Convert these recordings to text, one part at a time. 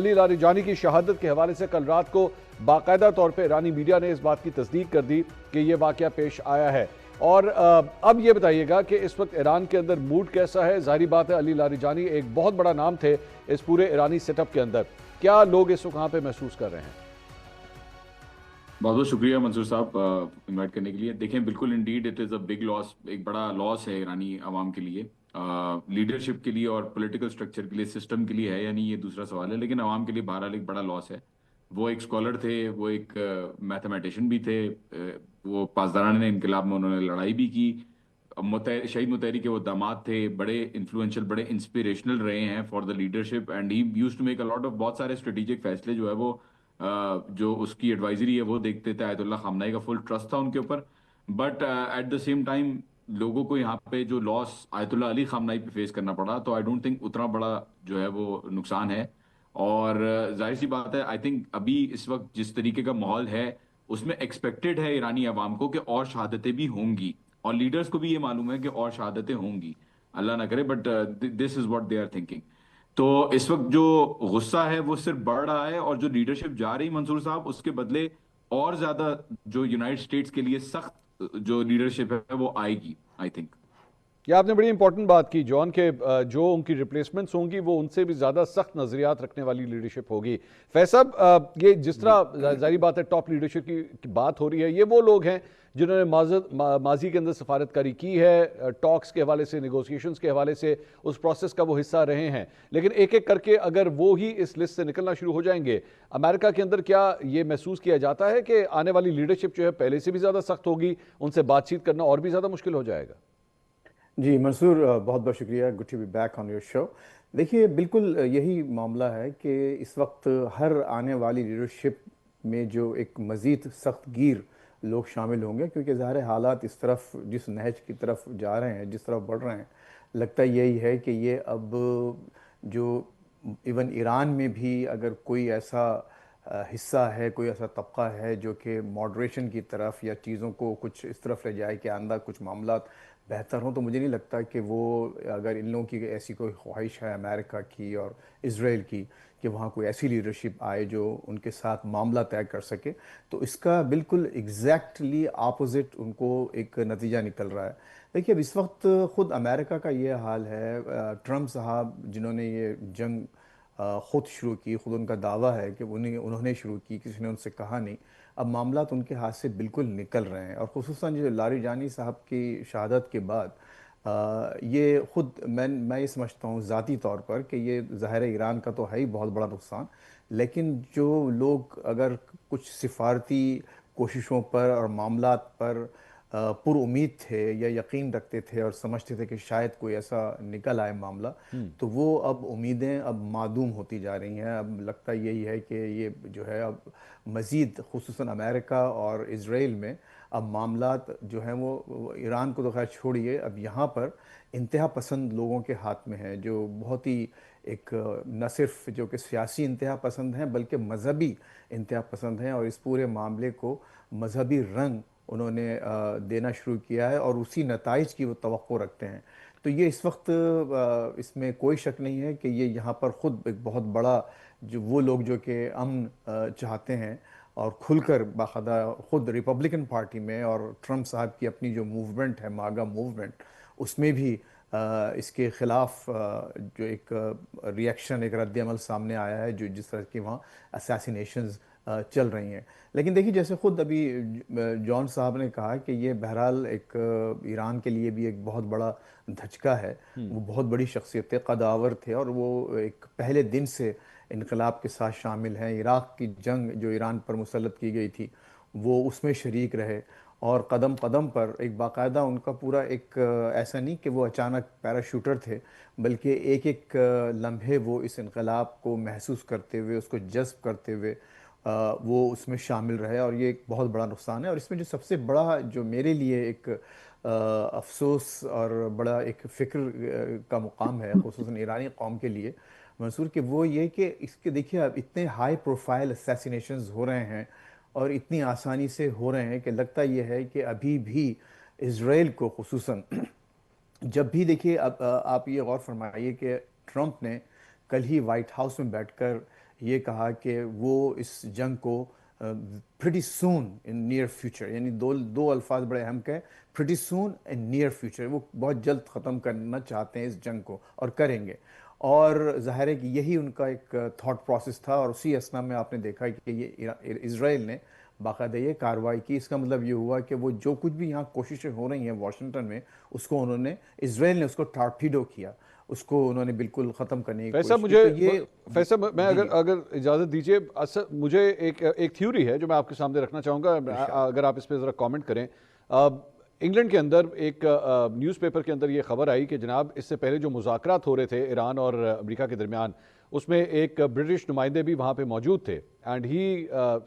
علی Larijani کی شہادت کے حوالے سے کل رات کو باقاعدہ طور پہ ایرانی میڈیا نے اس بات کی تصدیق کر دی کہ یہ واقعہ پیش آیا ہے. اور اب یہ بتائیے گا کہ اس وقت ایران کے اندر موڈ کیسا ہے؟ ظاہری بات ہے علی لاریجانی ایک بہت بڑا نام تھے اس پورے ایرانی سیٹ اپ کے اندر. کیا لوگ اس وقت وہاں پہ محسوس کر رہے ہیں؟ بہت بہت شکریہ منصور صاحب انوائٹ کرنے کے لیے. دیکھیں بالکل indeed it is a big loss, ایک بڑا لاس ہے ایرانی عوام کے لیے، لیڈرشپ کے لیے اور پولیٹیکل سٹرکچر کے لیے، سسٹم کے لیے ہے یا نہیں یہ دوسرا سوال ہے، لیکن عوام کے لیے بہرحال ایک بڑا لاس ہے. وہ ایک اسکالر تھے، وہ ایک میتھمیٹیشین بھی تھے، وہ پاسداران انقلاب میں انہوں نے لڑائی بھی کی. شہید متحری کے وہ داماد تھے، بڑے انفلوئنشل، بڑے انسپریشنل رہے ہیں for the leadership, and he used to make a lot of بہت سارے اسٹریٹجک فیصلے جو ہے وہ جو اس کی ایڈوائزری ہے وہ دیکھتے تھے. آیت اللہ خامنہئی کا فل ٹرسٹ تھا ان کے اوپر. But at the same time لوگوں کو یہاں پہ جو لاس آیت اللہ علی خامنہئی پہ فیس کرنا پڑا، تو آئی ڈونٹ تھنک اتنا بڑا جو ہے وہ نقصان ہے. اور ظاہر سی بات ہے، آئی تھنک ابھی اس وقت جس طریقے کا ماحول ہے اس میں ایکسپیکٹڈ ہے ایرانی عوام کو کہ اور شہادتیں بھی ہوں گی، اور لیڈرز کو بھی یہ معلوم ہے کہ اور شہادتیں ہوں گی، اللہ نہ کرے، but this is what they are thinking. تو اس وقت جو غصہ ہے وہ صرف بڑھ رہا ہے، اور جو لیڈرشپ جا رہی منصور صاحب اس کے بدلے اور زیادہ جو یونائٹڈ اسٹیٹس کے لیے سخت جو لیڈرشپ ہے وہ آئے گی آئی تھنک. یہ آپ نے بڑی امپورٹنٹ بات کی جان، کہ جو ان کی ریپلیسمنٹس ہوں گی وہ ان سے بھی زیادہ سخت نظریات رکھنے والی لیڈرشپ ہوگی. فیصل صاحب، یہ جس طرح ظاہری بات ہے ٹاپ لیڈرشپ کی بات ہو رہی ہے، یہ وہ لوگ ہیں جنہوں نے ماضی کے اندر سفارتکاری کی ہے، ٹاکس کے حوالے سے، نیگوسیشنز کے حوالے سے اس پروسیس کا وہ حصہ رہے ہیں. لیکن ایک ایک کر کے اگر وہ ہی اس لسٹ سے نکلنا شروع ہو جائیں گے امریکہ کے اندر، کیا یہ محسوس کیا جاتا ہے کہ آنے والی لیڈرشپ جو ہے پہلے سے بھی زیادہ سخت ہوگی، ان سے بات چیت کرنا اور بھی زیادہ مشکل ہو جائے گا؟ جی منصور، بہت بہت شکریہ. Good to be back on your show. دیکھیے بالکل یہی معاملہ ہے کہ اس وقت ہر آنے والی لیڈرشپ میں جو ایک مزید سخت گیر لوگ شامل ہوں گے، کیونکہ ظاہر حالات اس طرف، جس نہج کی طرف جا رہے ہیں، جس طرف بڑھ رہے ہیں، لگتا یہی ہے کہ یہ اب جو ایون ایران میں بھی اگر کوئی ایسا حصہ ہے، کوئی ایسا طبقہ ہے جو کہ ماڈریشن کی طرف یا چیزوں کو کچھ اس طرف لے جائے کہ آئندہ کچھ معاملات بہتر ہوں، تو مجھے نہیں لگتا کہ وہ، اگر ان لوگوں کی ایسی کوئی خواہش ہے امریکہ کی اور اسرائیل کی کہ وہاں کوئی ایسی لیڈرشپ آئے جو ان کے ساتھ معاملہ طے کر سکے، تو اس کا بالکل ایگزیکٹلی اپوزٹ ان کو ایک نتیجہ نکل رہا ہے. دیکھیے اب اس وقت خود امریکہ کا یہ حال ہے، ٹرمپ صاحب جنہوں نے یہ جنگ خود شروع کی، خود ان کا دعویٰ ہے کہ انہوں نے شروع کی، کسی نے ان سے کہا نہیں. اب معاملات ان کے ہاتھ سے بالکل نکل رہے ہیں، اور خصوصاً جو لاریجانی صاحب کی شہادت کے بعد یہ خود میں یہ سمجھتا ہوں ذاتی طور پر کہ یہ ظاہر ایران کا تو ہے ہی بہت بڑا نقصان، لیکن جو لوگ اگر کچھ سفارتی کوششوں پر اور معاملات پر پر امید تھے یا یقین رکھتے تھے اور سمجھتے تھے کہ شاید کوئی ایسا نکل آئے معاملہ، تو وہ اب امیدیں اب معدوم ہوتی جا رہی ہیں. اب لگتا یہی ہے کہ یہ جو ہے اب مزید خصوصاً امریکہ اور اسرائیل میں اب معاملات جو ہیں وہ ایران کو تو خیر چھوڑیے، اب یہاں پر انتہا پسند لوگوں کے ہاتھ میں ہیں، جو بہت ہی ایک نہ صرف جو کہ سیاسی انتہا پسند ہیں بلکہ مذہبی انتہا پسند ہیں، اور اس پورے معاملے کو مذہبی رنگ انہوں نے دینا شروع کیا ہے، اور اسی نتائج کی وہ توقع رکھتے ہیں. تو یہ اس وقت اس میں کوئی شک نہیں ہے کہ یہ یہاں پر خود ایک بہت بڑا، جو وہ لوگ جو کہ امن چاہتے ہیں اور کھل کر باقاعدہ خود ریپبلکن پارٹی میں، اور ٹرمپ صاحب کی اپنی جو موومنٹ ہے ماگا موومنٹ، اس میں بھی اس کے خلاف جو ایک ری ایکشن، ایک رد عمل سامنے آیا ہے، جو جس طرح کی وہاں اسیسینیشنز چل رہی ہیں. لیکن دیکھیے جیسے خود ابھی جان صاحب نے کہا کہ یہ بہرحال ایک ایران کے لیے بھی ایک بہت بڑا دھچکا ہے. وہ بہت بڑی شخصیت تھے، قداور تھے، اور وہ ایک پہلے دن سے انقلاب کے ساتھ شامل ہیں. عراق کی جنگ جو ایران پر مسلط کی گئی تھی وہ اس میں شریک رہے، اور قدم قدم پر ایک باقاعدہ ان کا پورا ایک ایسا نہیں کہ وہ اچانک پیراشوٹر تھے، بلکہ ایک ایک لمحے وہ اس انقلاب کو محسوس کرتے ہوئے، اس کو جذب کرتے ہوئے وہ اس میں شامل رہے. اور یہ ایک بہت بڑا نقصان ہے. اور اس میں جو سب سے بڑا جو میرے لیے ایک افسوس اور بڑا ایک فکر کا مقام ہے خصوصاً ایرانی قوم کے لیے منصور، کہ وہ یہ کہ اس کے دیکھیے اب اتنے ہائی پروفائل اسیسینیشنز ہو رہے ہیں اور اتنی آسانی سے ہو رہے ہیں کہ لگتا یہ ہے کہ ابھی بھی اسرائیل کو خصوصاً، جب بھی دیکھیے اب آپ یہ غور فرمائیے کہ ٹرمپ نے کل ہی وائٹ ہاؤس میں بیٹھ کر یہ کہا کہ وہ اس جنگ کو pretty soon in near future، یعنی دو الفاظ بڑے اہم کہے، pretty soon and near future، وہ بہت جلد ختم کرنا چاہتے ہیں اس جنگ کو اور کریں گے۔ اور ظاہر ہے کہ یہی ان کا ایک تھاٹ پروسیس تھا، اور اسی اسنا میں آپ نے دیکھا کہ یہ اسرائیل نے باقاعدہ یہ کارروائی کی۔ اس کا مطلب یہ ہوا کہ وہ جو کچھ بھی یہاں کوششیں ہو رہی ہیں واشنگٹن میں، اس کو انہوں نے، اسرائیل نے اس کو ٹارپیڈو کیا، اس کو انہوں نے بالکل ختم کرنے کی فیصل کوشش کی۔ تو یہ فیصل میں اگر اجازت دیجیے، مجھے ایک تھیوری ہے جو میں آپ کے سامنے رکھنا چاہوں گا، اگر آپ اس پہ ذرا کامنٹ کریں۔ انگلینڈ کے اندر ایک نیوز پیپر کے اندر یہ خبر آئی کہ جناب اس سے پہلے جو مذاکرات ہو رہے تھے ایران اور امریکہ کے درمیان، اس میں ایک برٹش نمائندے بھی وہاں پہ موجود تھے، اینڈ ہی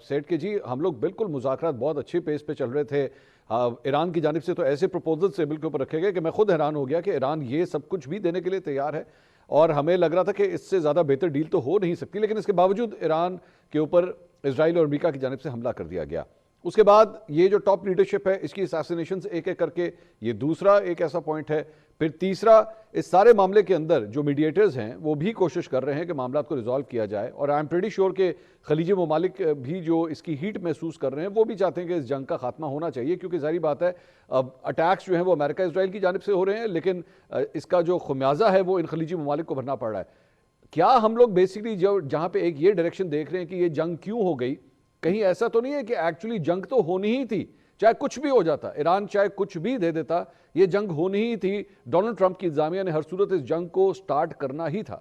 سیڈ کہ جی ہم لوگ بالکل مذاکرات بہت اچھے پیس پہ چل رہے تھے، ایران کی جانب سے تو ایسے پروپوزل ٹیبل کے اوپر رکھے گئے کہ میں خود حیران ہو گیا کہ ایران یہ سب کچھ بھی دینے کے لیے تیار ہے، اور ہمیں لگ رہا تھا کہ اس سے زیادہ بہتر ڈیل تو ہو نہیں سکتی، لیکن اس کے باوجود ایران کے اوپر اسرائیل اور امریکہ کی جانب سے حملہ کر دیا گیا۔ اس کے بعد یہ جو ٹاپ لیڈرشپ ہے اس کی اساسینیشنز ایک ایک کر کے، یہ دوسرا ایک ایسا پوائنٹ ہے۔ پھر تیسرا، اس سارے معاملے کے اندر جو میڈیٹرز ہیں وہ بھی کوشش کر رہے ہیں کہ معاملات کو ریزالو کیا جائے، اور آئی ایم پریٹی شیور کہ خلیجی ممالک بھی جو اس کی ہیٹ محسوس کر رہے ہیں وہ بھی چاہتے ہیں کہ اس جنگ کا خاتمہ ہونا چاہیے، کیونکہ ظاہری بات ہے اب اٹیکس جو ہیں وہ امریکہ اسرائیل کی جانب سے ہو رہے ہیں، لیکن اس کا جو خمیازہ ہے وہ ان خلیجی ممالک کو بھرنا پڑ رہا ہے۔ کیا ہم لوگ بیسیکلی جہاں پہ ایک یہ ڈائریکشن دیکھ رہے ہیں کہ یہ جنگ کیوں ہو گئی، کہیں ایسا تو نہیں ہے کہ ایکچولی جنگ تو ہونی ہی تھی، چاہے کچھ بھی ہو جاتا، ایران چاہے کچھ بھی دے دیتا، یہ جنگ ہونی ہی تھی، ڈونلڈ ٹرمپ کی انتظامیہ نے ہر صورت اس جنگ کو سٹارٹ کرنا ہی تھا؟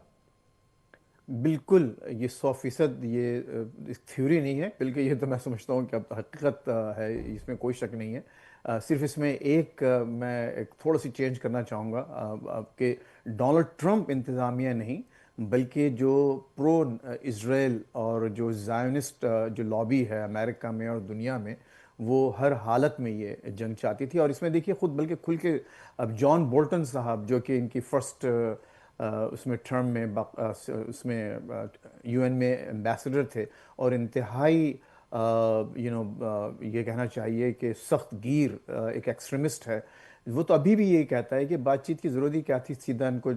بالکل، یہ 100% یہ تھیوری نہیں ہے، بلکہ یہ تو میں سمجھتا ہوں کہ اب حقیقت ہے، اس میں کوئی شک نہیں ہے۔ صرف اس میں میں ایک تھوڑا سی چینج کرنا چاہوں گا کہ ڈونلڈ ٹرمپ انتظامیہ نہیں، بلکہ جو پرو اسرائیل اور جو زائونسٹ جو لابی ہے امریکہ میں اور دنیا میں، وہ ہر حالت میں یہ جنگ چاہتی تھی۔ اور اس میں دیکھیے خود بلکہ کھل کے اب جان بولٹن صاحب، جو کہ ان کی فرسٹ اس میں ٹرم میں اس میں یو این میں ایمبیسڈر تھے، اور انتہائی یہ کہنا چاہیے کہ سخت گیر ایک ایکسٹریمسٹ ہے، وہ تو ابھی بھی یہ کہتا ہے کہ بات چیت کی ضرورت ہی کیا تھی، سیدھا ان کو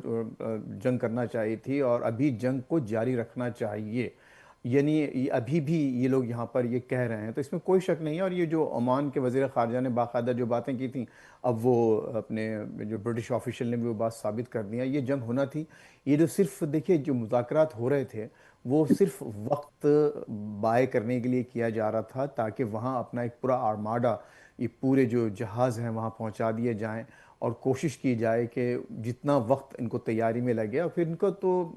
جنگ کرنا چاہیے تھی اور ابھی جنگ کو جاری رکھنا چاہیے، یعنی ابھی بھی یہ لوگ یہاں پر یہ کہہ رہے ہیں، تو اس میں کوئی شک نہیں ہے۔ اور یہ جو عمان کے وزیر خارجہ نے باقاعدہ جو باتیں کی تھیں، اب وہ اپنے جو برٹش آفیشل نے بھی وہ بات ثابت کر دیا، یہ جنگ ہونا تھی۔ یہ جو صرف دیکھیے جو مذاکرات ہو رہے تھے وہ صرف وقت بائے کرنے کے لیے کیا جا رہا تھا، تاکہ وہاں اپنا ایک پورا آرماڈا، یہ پورے جو جہاز ہیں وہاں پہنچا دیے جائیں، اور کوشش کی جائے کہ جتنا وقت ان کو تیاری میں لگے۔ اور پھر ان کو تو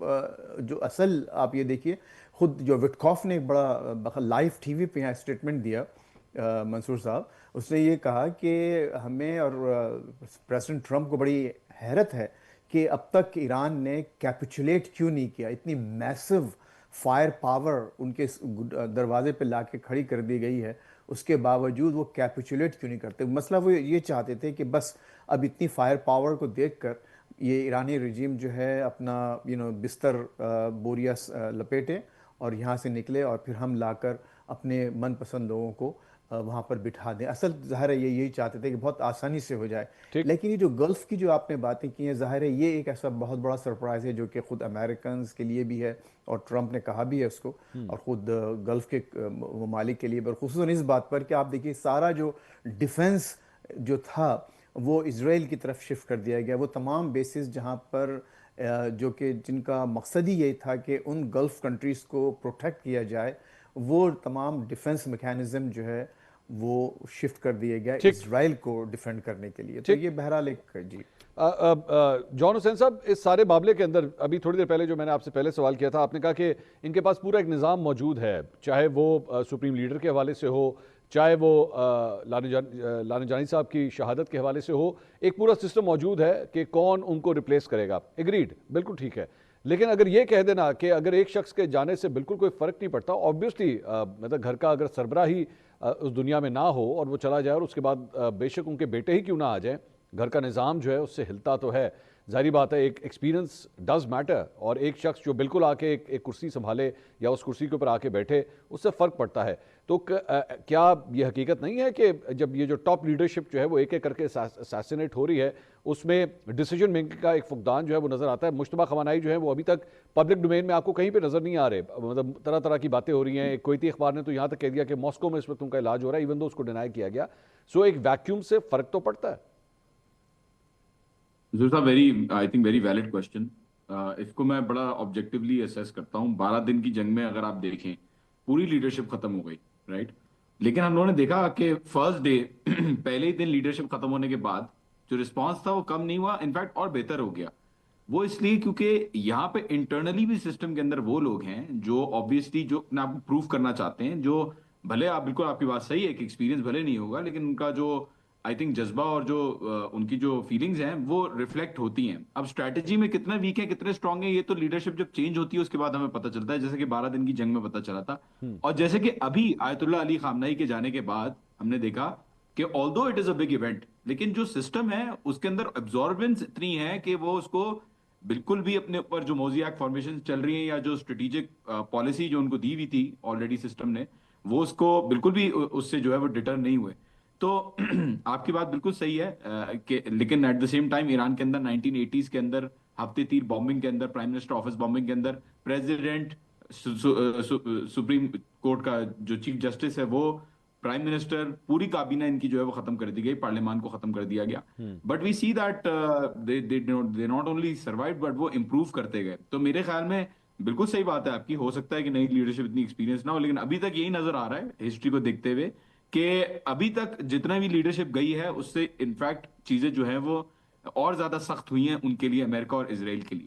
جو اصل آپ یہ دیکھیے، خود جو وٹکاف نے ایک بڑا لائیو ٹی وی پہ یہاں اسٹیٹمنٹ دیا، منصور صاحب، اس نے یہ کہا کہ ہمیں اور پریزیڈنٹ ٹرمپ کو بڑی حیرت ہے کہ اب تک ایران نے کیپیچولیٹ کیوں نہیں کیا، اتنی میسو فائر پاور ان کے دروازے پہ لا کے کھڑی کر دی گئی ہے، اس کے باوجود وہ کیپیچولیٹ کیوں نہیں کرتے۔ مسئلہ وہ یہ چاہتے تھے کہ بس اب اتنی فائر پاور کو دیکھ کر یہ ایرانی رجیم جو ہے اپنا بستر بوریا لپیٹے اور یہاں سے نکلے، اور پھر ہم لا کر اپنے من پسند لوگوں کو وہاں پر بٹھا دیں۔ اصل ظاہر ہے یہی چاہتے تھے کہ بہت آسانی سے ہو جائے۔ لیکن یہ جو گلف کی جو آپ نے باتیں کی ہیں، ظاہر ہے یہ ایک ایسا بہت بڑا سرپرائز ہے جو کہ خود امریکنز کے لیے بھی ہے، اور ٹرمپ نے کہا بھی ہے اس کو، اور خود گلف کے ممالک کے لیے، پر خصوصاً اس بات پر کہ آپ دیکھیے سارا جو ڈیفنس جو تھا وہ اسرائیل کی طرف شفٹ کر دیا گیا۔ وہ تمام بیسز جہاں پر جو کہ جن کا مقصد ہی یہی تھا کہ ان گلف کنٹریز کو پروٹیکٹ کیا جائے، وہ تمام ڈیفنس میکینزم جو ہے وہ شفٹ کر دیے گیا اسرائیل کو ڈیفینڈ کرنے کے لیے۔ تو یہ بہرحال ایک جی جان حسین صاحب، اس سارے معاملے کے اندر ابھی تھوڑی دیر پہلے جو میں نے آپ سے پہلے سوال کیا تھا، آپ نے کہا کہ ان کے پاس پورا ایک نظام موجود ہے، چاہے وہ سپریم لیڈر کے حوالے سے ہو، چاہے وہ لانجانی صاحب کی شہادت کے حوالے سے ہو، ایک پورا سسٹم موجود ہے کہ کون ان کو ریپلیس کرے گا۔ ایگریڈ، بالکل ٹھیک ہے، لیکن اگر یہ کہہ دینا کہ اگر ایک شخص کے جانے سے بالکل کوئی فرق نہیں پڑتا، آبویسلی مطلب گھر کا اگر سربراہ ہی اس دنیا میں نہ ہو اور وہ چلا جائے، اور اس کے بعد بے شک ان کے بیٹے ہی کیوں نہ آ جائیں، گھر کا نظام جو ہے اس سے ہلتا تو ہے۔ ظاہری بات ہے ایک ایکسپیرینس ڈز میٹر، اور ایک شخص جو بالکل آ کے ایک کرسی سنبھالے یا اس کرسی کے اوپر آ کے بیٹھے، اس سے فرق پڑتا ہے۔ تو کیا یہ حقیقت نہیں ہے کہ جب یہ جو ٹاپ لیڈرشپ جو ہے وہ ایک ایک کر کے اساسینیٹ ہو رہی ہے، اس میں ڈیسیجن میکنگ کا ایک فقدان جو ہے وہ نظر آتا ہے. مشتبہ خوانائی جو ہے وہ ابھی تک پبلک ڈومین میں آپ کو کہیں پہ نظر نہیں آ رہے. مطلب طرح طرح کی باتیں ہو رہی ہیں. ایک کویتی اخبار نے تو یہاں تک کہہ دیا کہ ماسکو میں اس وقت ان کا علاج ہو رہا ہے ایون دو اس کو ڈینائی کیا گیا. سو ایک ویکیوم سے فرق تو پڑتا ہے. I think very valid question. اس کو میں بڑا آبجیکٹیولی اسیس کرتا ہوں. 12 دن کی جنگ میں اگر آپ دیکھیں پوری لیڈرشپ ختم ہو گئی, رائٹ, لیکن ہم لوگوں نے دیکھا کہ فرسٹ ڈے پہلے ہی دن لیڈرشپ ختم ہونے کے بعد جو رسپانس تھا وہ کم نہیں ہوا, انفیکٹ اور بہتر ہو گیا. وہ اس لیے کیونکہ یہاں پہ انٹرنلی بھی سسٹم کے اندر وہ لوگ ہیں جو آبویسلی جو اپنے آپ کو پروف کرنا چاہتے ہیں, جو بھلے آپ بالکل آپ کی بات صحیح ہے کہ ایکسپیرینس بھلے نہیں ہوگا لیکن ان کا جو آئی تھنک جذبہ اور جو ان کی جو فیلنگز ہیں وہ ریفلیکٹ ہوتی ہیں. اب اسٹریٹجی میں کتنا ویک ہے کتنے اسٹرانگ ہیں یہ تو لیڈرشپ جب چینج ہوتی ہے اس کے بعد ہمیں پتہ چلتا ہے, جیسے کہ 12 دن کی جنگ میں پتہ چلا تھا. اور جیسے کہ ابھی آیت اللہ علی خامنہئی کے جانے کے بعد ہم نے دیکھا کہ آلدو it is a big event لیکن جو سسٹم ہے اس کے اندر ابزاربنس اتنی ہے کہ وہ اس کو بالکل بھی اپنے اوپر جو موزی ایکٹ فارمیشن چل رہی ہیں یا جو اسٹریٹجک پالیسی جو ان کو دی ہوئی تھی آلریڈی سسٹم نے, وہ اس کو بالکل بھی اس سے جو ہے وہ ڈٹر نہیں ہوئے. تو آپ کی بات بالکل صحیح ہے کہ لیکن at the same time Iran کے اندر 1980s کے اندر ہفتے تیر بامبنگ کے اندر, پرائم منسٹر آفس بامبنگ کے اندر, پریزیڈنٹ سپریم کورٹ کا جو چیف جسٹس ہے وہ, پرائم منسٹر, پوری کابینہ ان کی جو ہے وہ ختم کر دی گئی, پارلیمان کو ختم کر دیا گیا. But we see that they not only survived but وہ امپروو کرتے گئے. تو میرے خیال میں بالکل صحیح بات ہے آپ کی, ہو سکتا ہے کہ نئی لیڈرشپ اتنی ایکسپیرینس نہ ہو لیکن ابھی تک یہی نظر آ رہا ہے ہسٹری کو دیکھتے ہوئے کہ ابھی تک جتنا بھی لیڈرشپ گئی ہے اس سے انفیکٹ چیزیں جو ہیں وہ اور زیادہ سخت ہوئی ہیں ان کے لیے, امریکہ اور اسرائیل کے لیے.